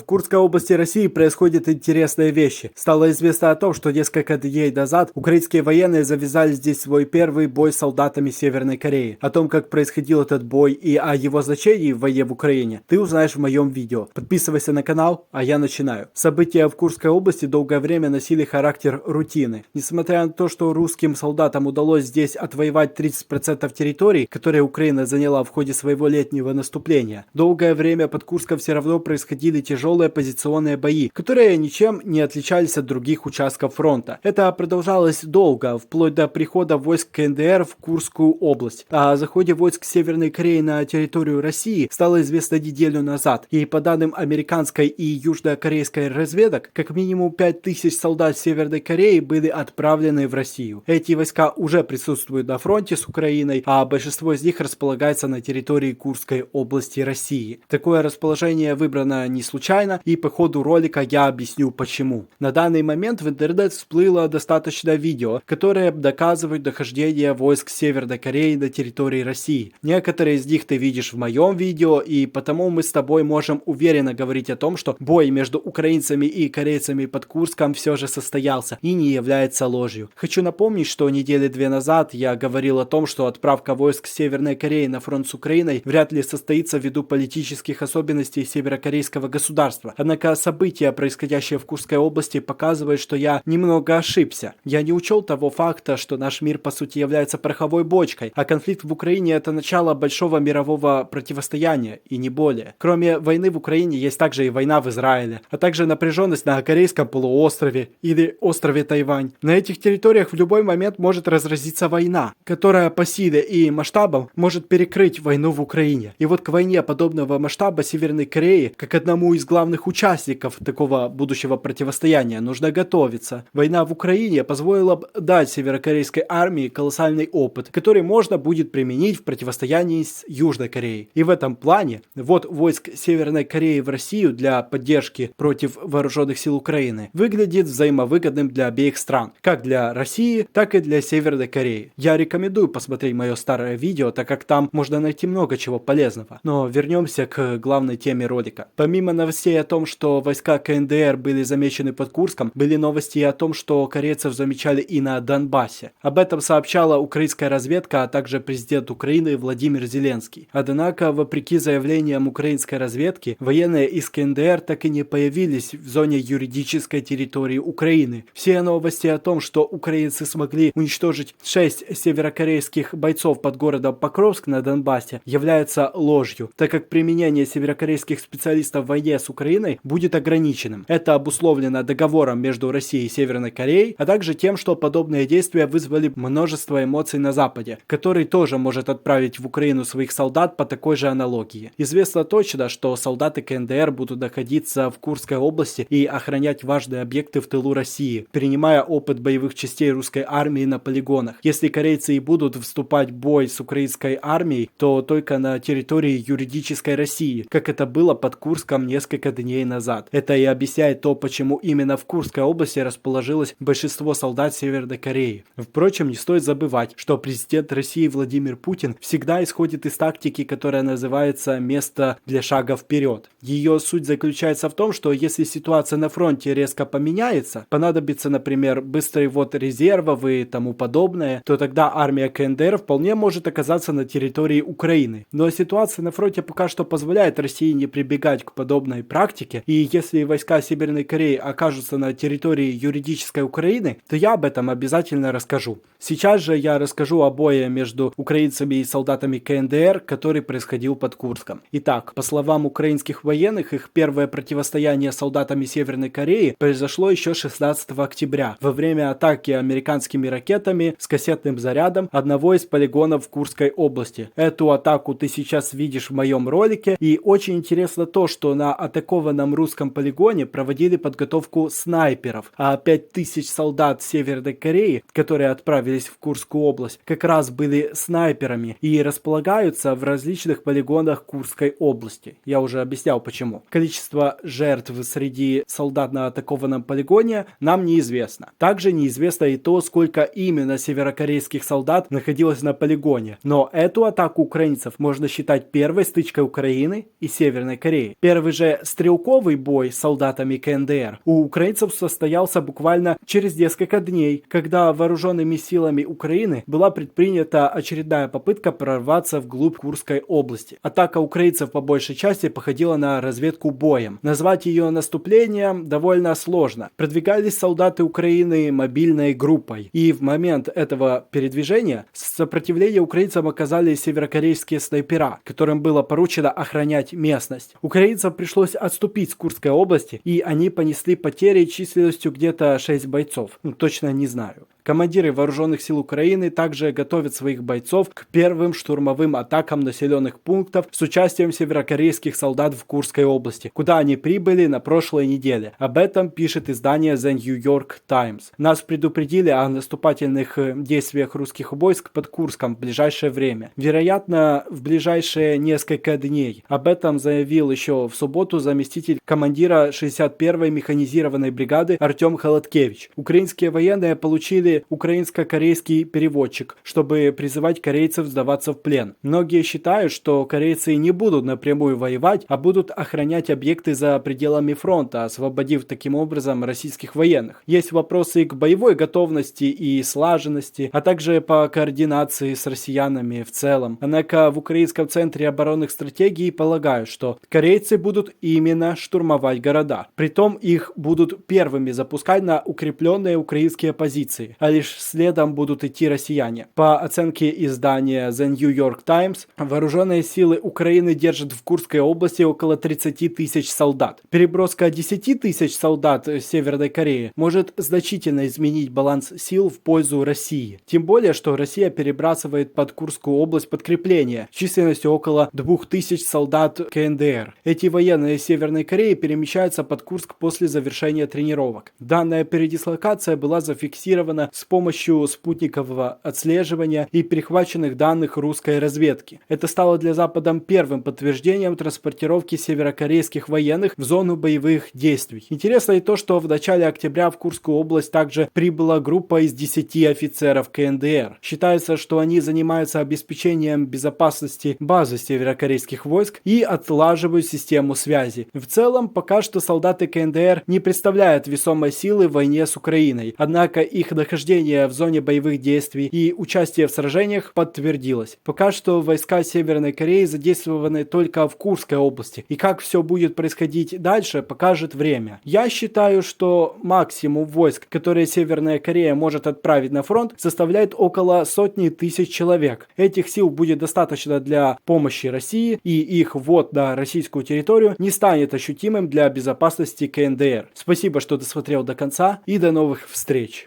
В Курской области России происходят интересные вещи. Стало известно о том, что несколько дней назад украинские военные завязали здесь свой первый бой с солдатами Северной Кореи. О том, как происходил этот бой и о его значении в войне в Украине, ты узнаешь в моем видео. Подписывайся на канал, а я начинаю. События в Курской области долгое время носили характер рутины. Несмотря на то, что русским солдатам удалось здесь отвоевать 30% территорий, которые Украина заняла в ходе своего летнего наступления, долгое время под Курском все равно происходили тяжелые позиционные бои, которые ничем не отличались от других участков фронта. Это продолжалось долго, вплоть до прихода войск КНДР в Курскую область. О заходе войск Северной Кореи на территорию России стало известно неделю назад, и по данным американской и южнокорейской разведок, как минимум 5000 солдат Северной Кореи были отправлены в Россию. Эти войска уже присутствуют на фронте с Украиной, а большинство из них располагается на территории Курской области России. Такое расположение выбрано не случайно, и по ходу ролика я объясню почему. На данный момент в интернет всплыло достаточно видео, которые доказывают нахождение войск Северной Кореи на территории России. Некоторые из них ты видишь в моем видео, и потому мы с тобой можем уверенно говорить о том, что бой между украинцами и корейцами под Курском все же состоялся и не является ложью. Хочу напомнить, что недели 2 назад я говорил о том, что отправка войск Северной Кореи на фронт с Украиной вряд ли состоится ввиду политических особенностей северокорейского государства. Однако события, происходящие в Курской области, показывают, что я немного ошибся. Я не учел того факта, что наш мир по сути является пороховой бочкой, а конфликт в Украине — это начало большого мирового противостояния, и не более. Кроме войны в Украине есть также и война в Израиле, а также напряженность на Корейском полуострове или острове Тайвань. На этих территориях в любой момент может разразиться война, которая по силе и масштабам может перекрыть войну в Украине. И вот к войне подобного масштаба Северной Кореи, как одному из главных участников такого будущего противостояния, нужно готовиться. Война в Украине позволила дать северокорейской армии колоссальный опыт, который можно будет применить в противостоянии с Южной Кореей. И в этом плане ввод войск Северной Кореи в Россию для поддержки против вооруженных сил Украины выглядит взаимовыгодным для обеих стран, как для России, так и для Северной Кореи. Я рекомендую посмотреть мое старое видео, так как там можно найти много чего полезного. Но вернемся к главной теме ролика. Помимо новостей о том, что войска КНДР были замечены под Курском, были новости и о том, что корейцев замечали и на Донбассе. Об этом сообщала украинская разведка, а также президент Украины Владимир Зеленский. Однако, вопреки заявлениям украинской разведки, военные из КНДР так и не появились в зоне юридической территории Украины. Все новости о том, что украинцы смогли уничтожить 6 северокорейских бойцов под городом Покровск на Донбассе, являются ложью, так как применение северокорейских специалистов в войне с Украиной будет ограниченным. Это обусловлено договором между Россией и Северной Кореей, а также тем, что подобные действия вызвали множество эмоций на Западе, который тоже может отправить в Украину своих солдат по такой же аналогии. Известно точно, что солдаты КНДР будут находиться в Курской области и охранять важные объекты в тылу России, перенимая опыт боевых частей русской армии на полигонах. Если корейцы и будут вступать в бой с украинской армией, то только на территории юридической России, как это было под Курском несколько дней назад. Это и объясняет то, почему именно в Курской области расположилось большинство солдат Северной Кореи. Впрочем, не стоит забывать, что президент России Владимир Путин всегда исходит из тактики, которая называется «место для шага вперед». Ее суть заключается в том, что если ситуация на фронте резко поменяется, понадобится, например, быстрый ввод резервов и тому подобное, то тогда армия КНДР вполне может оказаться на территории Украины. Но ситуация на фронте пока что позволяет России не прибегать к подобной практике, и если войска Северной Кореи окажутся на территории юридической Украины, то я об этом обязательно расскажу. Сейчас же я расскажу о бое между украинцами и солдатами КНДР, который происходил под Курском. Итак, по словам украинских военных, их первое противостояние с солдатами Северной Кореи произошло еще 16 октября, во время атаки американскими ракетами с кассетным зарядом одного из полигонов в Курской области. Эту атаку ты сейчас видишь в моем ролике, и очень интересно то, что на атакованном русском полигоне проводили подготовку снайперов, а 5000 солдат Северной Кореи, которые отправились в Курскую область, как раз были снайперами и располагаются в различных полигонах Курской области. Я уже объяснял почему. Количество жертв среди солдат на атакованном полигоне нам неизвестно. Также неизвестно и то, сколько именно северокорейских солдат находилось на полигоне. Но эту атаку украинцев можно считать первой стычкой Украины и Северной Кореи. Первый же стрелковый бой с солдатами КНДР у украинцев состоялся буквально через несколько дней, когда вооруженными силами Украины была предпринята очередная попытка прорваться вглубь Курской области. Атака украинцев по большей части походила на разведку боем. Назвать ее наступлением довольно сложно. Продвигались солдаты Украины мобильной группой, и в момент этого передвижения сопротивление украинцам оказали северокорейские снайпера, которым было поручено охранять местность. Украинцам пришлось отступить с Курской области, и они понесли потери численностью где-то 6 бойцов. Точно не знаю. Командиры вооруженных сил Украины также готовят своих бойцов к первым штурмовым атакам населенных пунктов с участием северокорейских солдат в Курской области, куда они прибыли на прошлой неделе. Об этом пишет издание The New York Times. Нас предупредили о наступательных действиях русских войск под Курском в ближайшее время. Вероятно, в ближайшие несколько дней. Об этом заявил еще в субботу заместитель командира 61-й механизированной бригады Артем Холодкевич. Украинские военные получили украинско-корейский переводчик, чтобы призывать корейцев сдаваться в плен. Многие считают, что корейцы не будут напрямую воевать, а будут охранять объекты за пределами фронта, освободив таким образом российских военных. Есть вопросы к боевой готовности и слаженности, а также по координации с россиянами в целом. Однако в Украинском центре оборонных стратегий полагают, что корейцы будут именно штурмовать города. Притом их будут первыми запускать на укрепленные украинские позиции, а лишь следом будут идти россияне. По оценке издания The New York Times, вооруженные силы Украины держат в Курской области около 30 тысяч солдат. Переброска 10 тысяч солдат Северной Кореи может значительно изменить баланс сил в пользу России. Тем более, что Россия перебрасывает под Курскую область подкрепления численностью около 2000 солдат КНДР. Эти военные Северной Кореи перемещаются под Курск после завершения тренировок. Данная передислокация была зафиксирована с помощью спутникового отслеживания и перехваченных данных русской разведки. Это стало для Запада первым подтверждением транспортировки северокорейских военных в зону боевых действий. Интересно и то, что в начале октября в Курскую область также прибыла группа из 10 офицеров КНДР. Считается, что они занимаются обеспечением безопасности базы северокорейских войск и отлаживают систему связи. В целом, пока что солдаты КНДР не представляют весомой силы в войне с Украиной, однако их нахождение в зоне боевых действий и участие в сражениях подтвердилось. Пока что войска Северной Кореи задействованы только в Курской области, и как все будет происходить дальше, покажет время. Я считаю, что максимум войск, которые Северная Корея может отправить на фронт, составляет около 100 тысяч человек. Этих сил будет достаточно для помощи России, и их ввод на российскую территорию не станет ощутимым для безопасности КНДР. Спасибо, что досмотрел до конца, и до новых встреч.